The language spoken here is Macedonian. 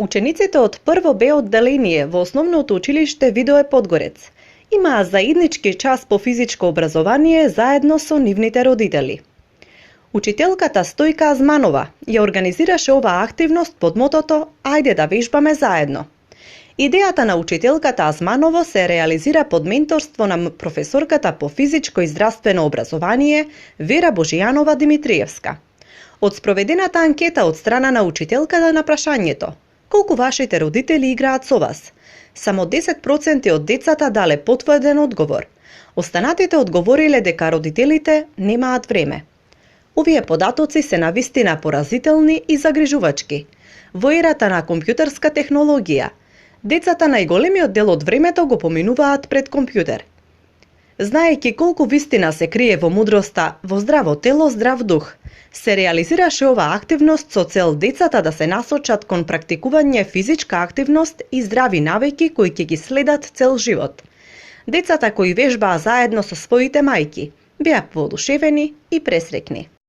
Учениците од прво Б одделение во Основното училиште Видое Подгорец имаа заеднички час по физичко образование заедно со нивните родители. Учителката Стојка Азманова ја организираше оваа активност под мотото "Ајде да вежбаме заедно". Идејата на учителката Азманово се реализира под менторство на професорката по физичко и здравствено образование Вера Божијанова Димитриевска. Од спроведената анкета од страна на учителката на прашањето "Колку вашите родители играат со вас?", само 10% од децата дале потврден одговор. Останатите одговориле дека родителите немаат време. Овие податоци се навистина поразителни и загрижувачки. Во ерата на компјутерска технологија, децата најголемиот дел од времето го поминуваат пред компјутер. Знаејќи колку вистина се крие во мудроста "Во здраво тело, здрав дух", се реализираше оваа активност со цел децата да се насочат кон практикување физичка активност и здрави навики кои ќе ги следат цел живот. Децата кои вежбаа заедно со своите мајки беа воодушевени и пресреќни.